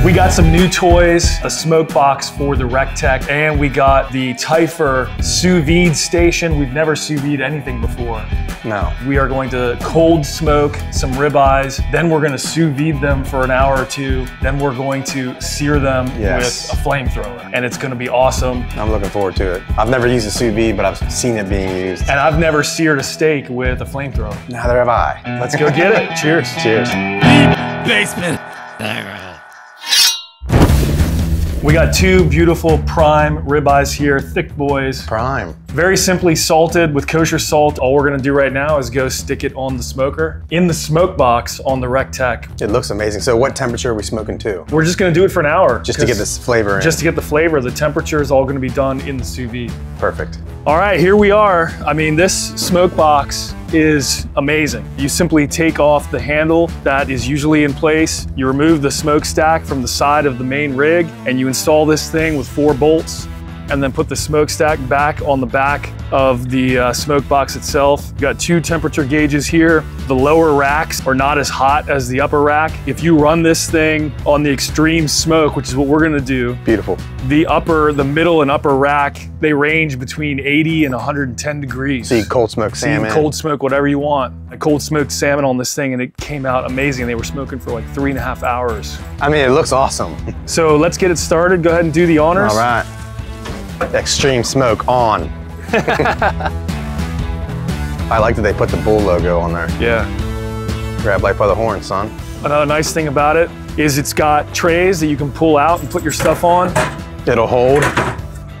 We got some new toys, a smoke box for the Recteq, and we got the Typhur sous vide station. We've never sous vide anything before. No. We are going to cold smoke some ribeyes, then we're going to sous vide them for an hour or two, then we're going to sear them with a flamethrower, and it's going to be awesome. I'm looking forward to it. I've never used a sous vide, but I've seen it being used. And I've never seared a steak with a flamethrower. Neither have I. Let's go get it. Cheers. Cheers. Basement. We got two beautiful prime ribeyes here, thick boys. Prime. Very simply salted with kosher salt. All we're gonna do right now is go stick it on the smoker in the smoke box on the Recteq. It looks amazing. So what temperature are we smoking to? We're just gonna do it for an hour. Just to get this flavor in. Just to get the flavor. The temperature is all gonna be done in the sous vide. Perfect. All right, here we are. I mean, this smoke box is amazing. You simply take off the handle that is usually in place, you remove the smokestack from the side of the main rig, and you install this thing with 4 bolts, and then put the smokestack back on the back of the smoke box itself. You got 2 temperature gauges here. The lower racks are not as hot as the upper rack. If you run this thing on the extreme smoke, which is what we're gonna do. Beautiful. The middle and upper rack, they range between 80 and 110 degrees. So you cold smoke salmon. So you cold smoke whatever you want. I cold smoked salmon on this thing and it came out amazing. They were smoking for like 3.5 hours. I mean, it looks awesome. So let's get it started. Go ahead and do the honors. All right. Extreme smoke on. I like that they put the bull logo on there. Yeah. Grab life by the horn, son. Another nice thing about it is it's got trays that you can pull out and put your stuff on. It'll hold.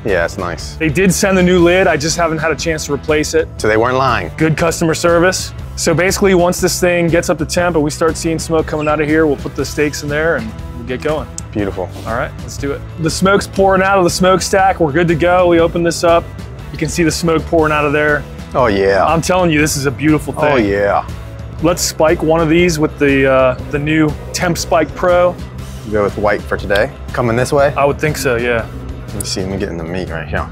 Yeah, it's nice. They did send the new lid. I just haven't had a chance to replace it. So they weren't lying. Good customer service. So basically, once this thing gets up to temp and we start seeing smoke coming out of here, we'll put the steaks in there and we'll get going. Beautiful. All right, let's do it. The smoke's pouring out of the smokestack. We're good to go. We open this up. You can see the smoke pouring out of there. Oh yeah. I'm telling you, this is a beautiful thing. Oh yeah. Let's spike one of these with the new TempSpike Pro. Go with white for today. Coming this way? I would think so, yeah. Let me see, let me get in the meat right here.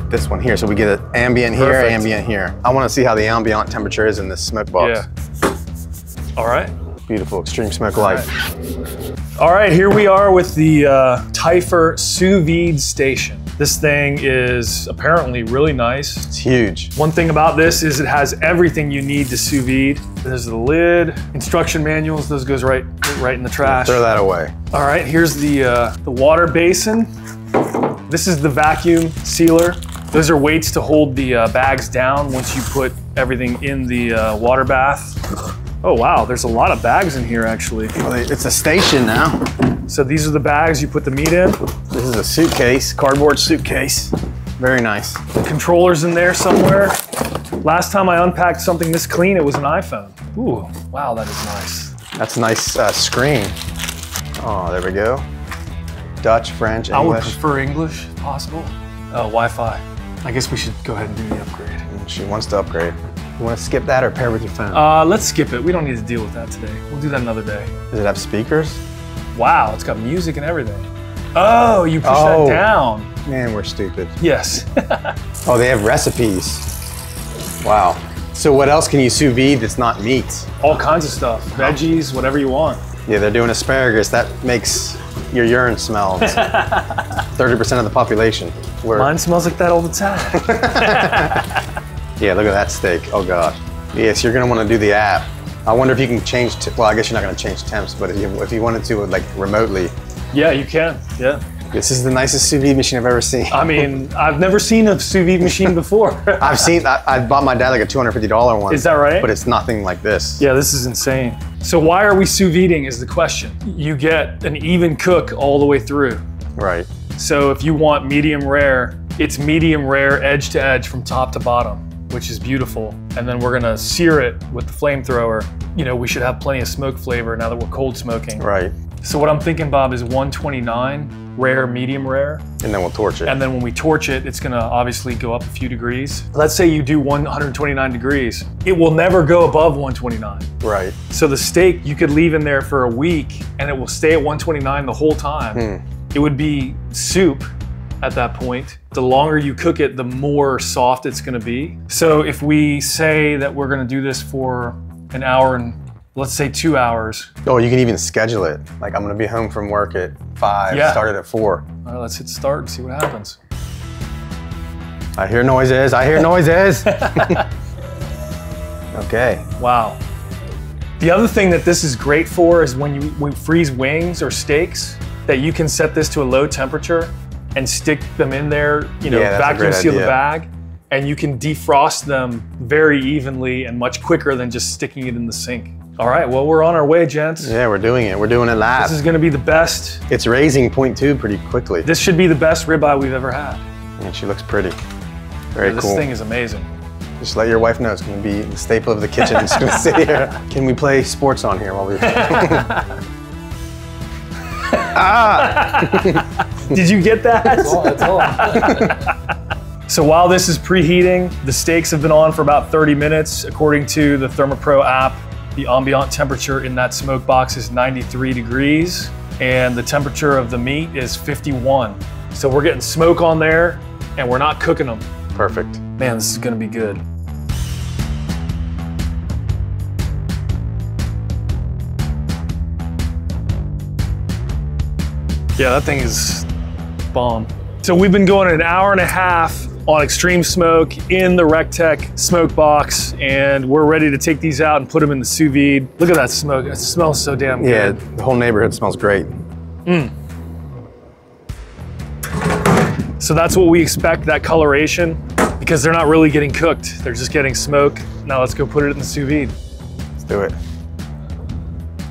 This one here, so we get an ambient here, ambient here. I want to see how the ambient temperature is in this smoke box. Yeah. All right. Beautiful, extreme smoke life. All right, here we are with the Typhur sous vide station. This thing is apparently really nice. It's huge. One thing about this is it has everything you need to sous vide. There's the lid, instruction manuals, those goes right in the trash. Throw that away. All right, here's the water basin. This is the vacuum sealer. Those are weights to hold the bags down once you put everything in the water bath. Oh wow, there's a lot of bags in here actually. Well, it's a station now. So these are the bags you put the meat in. This is a suitcase, cardboard suitcase. Very nice. The controller's in there somewhere. Last time I unpacked something this clean, it was an iPhone. Ooh, wow, that is nice. That's a nice screen. Oh, there we go. Dutch, French, English. I would prefer English if possible. Wi-Fi. I guess we should go ahead and do the upgrade. She wants to upgrade. You want to skip that or pair with your phone? Let's skip it. We don't need to deal with that today. We'll do that another day. Does it have speakers? Wow, it's got music and everything. Oh, you push that down. Man, we're stupid. Yes. Oh, they have recipes. Wow. So what else can you sous vide that's not meat? All kinds of stuff. Veggies, whatever you want. Yeah, they're doing asparagus. That makes your urine smell. 30% of the population. Mine smells like that all the time. Yeah, look at that steak. Oh God. Yes, you're gonna want to do the app. I wonder if you can change. Well, I guess you're not gonna change temps, but if you wanted to, like remotely. Yeah, you can. Yeah. This is the nicest sous vide machine I've ever seen. I mean, I've never seen a sous vide machine before. I bought my dad like a $250 one. Is that right? But it's nothing like this. Yeah, this is insane. So why are we sous viding is the question. You get an even cook all the way through. Right. So if you want medium rare, it's medium rare edge to edge from top to bottom, which is beautiful. And then we're gonna sear it with the flamethrower. You know, we should have plenty of smoke flavor now that we're cold smoking. Right. So what I'm thinking, Bob, is 129 rare, medium rare. And then we'll torch it. And then when we torch it, it's gonna obviously go up a few degrees. Let's say you do 129 degrees. It will never go above 129. Right. So the steak you could leave in there for a week and it will stay at 129 the whole time. It would be soup at that point. The longer you cook it, the more soft it's gonna be. So if we say that we're gonna do this for an hour and let's say 2 hours. Oh, you can even schedule it. Like I'm gonna be home from work at 5, start it at 4. All right, let's hit start and see what happens. I hear noises, I hear noises. Okay. Wow. The other thing that this is great for is when you freeze wings or steaks, that you can set this to a low temperature and stick them in there, you know, vacuum seal the bag, and you can defrost them very evenly and much quicker than just sticking it in the sink. All right, well, we're on our way, gents. Yeah, we're doing it. We're doing it live. This is gonna be the best. It's raising 0.2 pretty quickly. This should be the best ribeye we've ever had. And she looks pretty. Very cool. This thing is amazing. Just let your wife know it's gonna be the staple of the kitchen. It's gonna sit here. Can we play sports on here while we Did you get that? That's all. So while this is preheating, the steaks have been on for about 30 minutes. According to the ThermoPro app, the ambient temperature in that smoke box is 93 degrees, and the temperature of the meat is 51. So we're getting smoke on there, and we're not cooking them. Perfect. Man, this is gonna be good. Yeah, that thing is bomb. So we've been going an hour and a half on extreme smoke in the Recteq Smokebox, and we're ready to take these out and put them in the sous vide. Look at that smoke, it smells so damn good. Yeah, the whole neighborhood smells great. So that's what we expect, that coloration, because they're not really getting cooked. They're just getting smoke. Now let's go put it in the sous vide. Let's do it.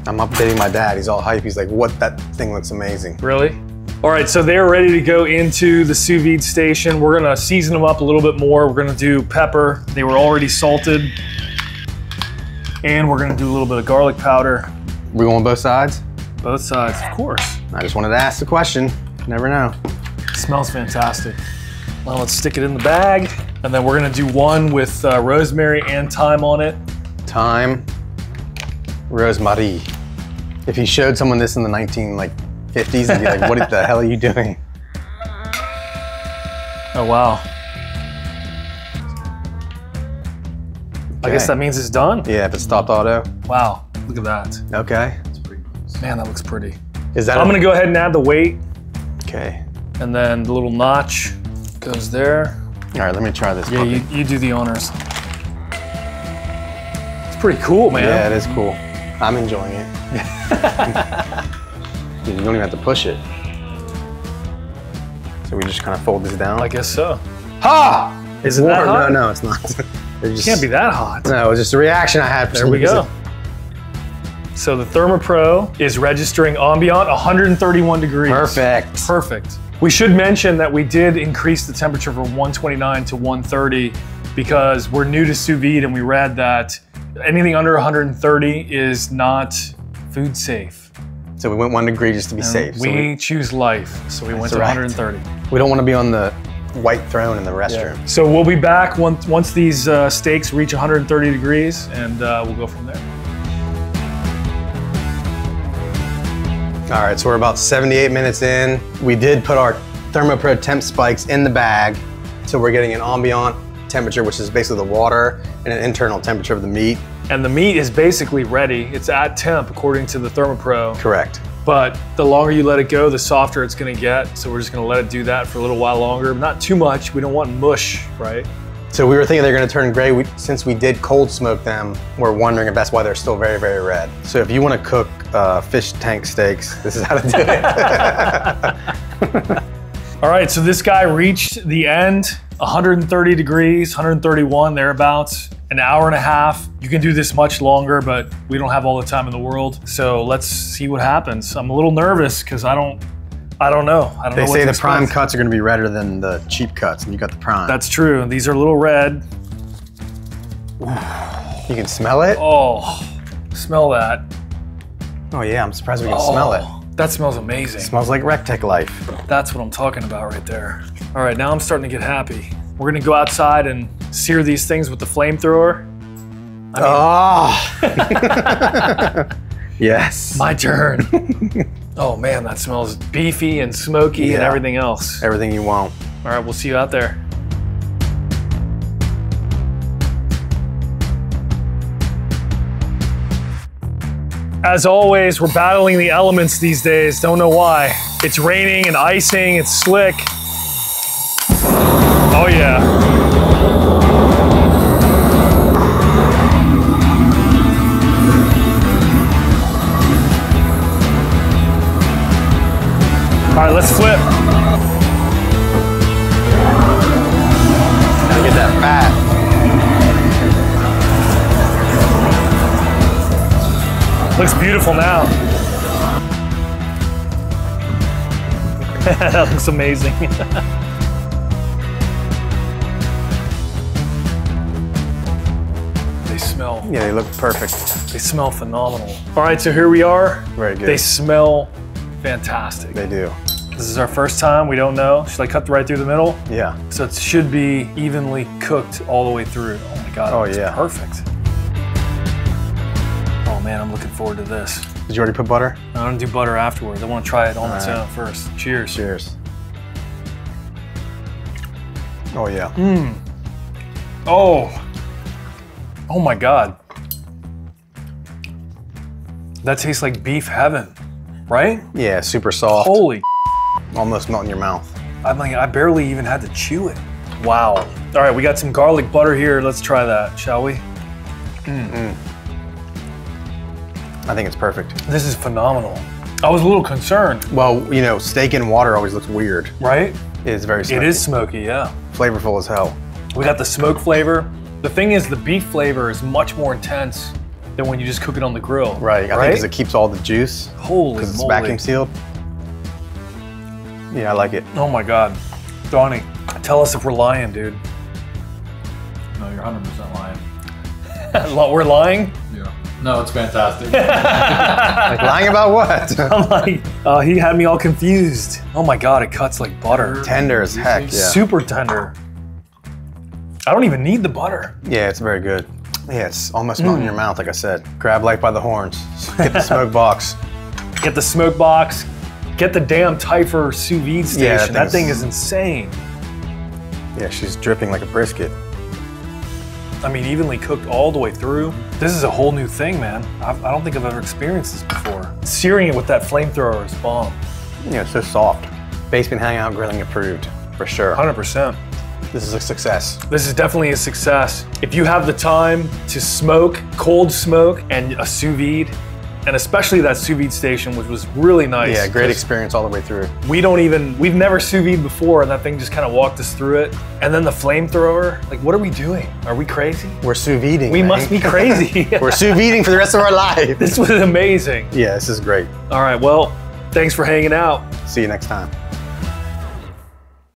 I'm updating my dad. He's all hype. He's like, what? That thing looks amazing. Really? All right, so they're ready to go into the sous vide station. We're gonna season them up a little bit more. We're gonna do pepper. They were already salted. And we're gonna do a little bit of garlic powder. We want both sides? Both sides, of course. I just wanted to ask the question. Never know. It smells fantastic. Well, let's stick it in the bag. And then we're gonna do one with rosemary and thyme on it. Thyme, rosemary. If you showed someone this in the 1950s, they'd be like, what the hell are you doing? Oh, wow. I guess that means it's done? Yeah, if it stopped auto. Wow, look at that. Okay. Man, that looks pretty. Is that I'm gonna go ahead and add the weight, Okay. and then the little notch goes there. All right, let me try this. Yeah, you do the honors. It's pretty cool, man. Yeah, it is cool. I'm enjoying it. You don't even have to push it. So we just kind of fold this down. I guess so. Ha! Is it that hot? No, it's not. It can't be that hot. No, it was just a reaction I had. There we go. So the ThermoPro is registering ambient 131 degrees. Perfect. Perfect. We should mention that we did increase the temperature from 129 to 130 because we're new to sous vide, and we read that anything under 130 is not food safe. So we went 1 degree just to be safe. We choose life, so we went to 130. We don't want to be on the white throne in the restroom. Yeah. So we'll be back once these steaks reach 130 degrees, and we'll go from there. All right, so we're about 78 minutes in. We did put our ThermoPro TempSpikes in the bag, so we're getting an ambient temperature, which is basically the water, and an internal temperature of the meat. And the meat is basically ready. It's at temp according to the ThermoPro. Correct. But the longer you let it go, the softer it's gonna get. So we're just gonna let it do that for a little while longer. Not too much, we don't want mush, right? So we were thinking they're gonna turn gray. Since we did cold smoke them, we're wondering if that's why they're still very, very red. So if you wanna cook fish tank steaks, this is how to do it. All right, so this guy reached the end, 130 degrees, 131, thereabouts, an hour and a half. You can do this much longer, but we don't have all the time in the world. So let's see what happens. I'm a little nervous because I don't know. They say the prime cuts are gonna be redder than the cheap cuts, and you got the prime. That's true, and these are a little red. You can smell it? Oh, smell that. Oh yeah, I'm surprised we can smell it. That smells amazing. It smells like Recteq life. That's what I'm talking about right there. All right, now I'm starting to get happy. We're gonna go outside and sear these things with the flamethrower. Yes. My turn. Oh man, that smells beefy and smoky and everything else. Everything you want. All right, we'll see you out there. As always, we're battling the elements these days. Don't know why. It's raining and icing, it's slick. Oh yeah. All right, let's flip. Gotta get that fat. Looks beautiful now. That looks amazing. They smell. Yeah, they look perfect. They smell phenomenal. All right, so here we are. Very good. They smell fantastic. They do. This is our first time, we don't know. Should I cut right through the middle? Yeah. So it should be evenly cooked all the way through. Oh my God, Oh, it's yeah. perfect. Oh man, I'm looking forward to this. Did you already put butter? I'm gonna do butter afterwards. I wanna try it on its right. own first. Cheers. Cheers. Oh yeah. Oh. Oh my God. That tastes like beef heaven, right? Yeah, super soft. Holy, Almost melt in your mouth. I barely even had to chew it. Wow. All right, we got some garlic butter here. Let's try that, shall we? I think it's perfect. This is phenomenal. I was a little concerned. Well, you know, steak in water always looks weird. Right? It is very smoky. It is smoky, yeah. Flavorful as hell. We got the smoke flavor. The thing is, the beef flavor is much more intense than when you just cook it on the grill. Right, I think because it keeps all the juice. Holy Because it's moly. vacuum sealed. Yeah, I like it. Oh my God. Donnie, tell us if we're lying, dude. No, you're 100% lying. We're lying? Yeah. No, it's fantastic. Like lying about what? I'm like, he had me all confused. Oh my God, it cuts like butter. Tender as heck, yeah. Super tender. I don't even need the butter. Yeah, it's very good. Yeah, it's almost melting in your mouth, like I said. Grab life by the horns. Get the smoke box. Get the smoke box. Get the damn Typhur sous vide station. Yeah, that thing is insane. Yeah, she's dripping like a brisket. I mean, evenly cooked all the way through. This is a whole new thing, man. I don't think I've ever experienced this before. Searing it with that flamethrower is bomb. Yeah, it's so soft. Basement Hangout Grilling approved, for sure. 100%. This is a success. This is definitely a success. If you have the time to smoke, cold smoke, and a sous vide, and especially that sous vide station, which was really nice. Yeah, great experience all the way through. We've never sous vide before, and that thing just kind of walked us through it. And then the flamethrower, like, what are we doing? Are we crazy? We're sous viding. We must be crazy. We're sous viding for the rest of our life. This was amazing. Yeah, this is great. All right, well, thanks for hanging out. See you next time.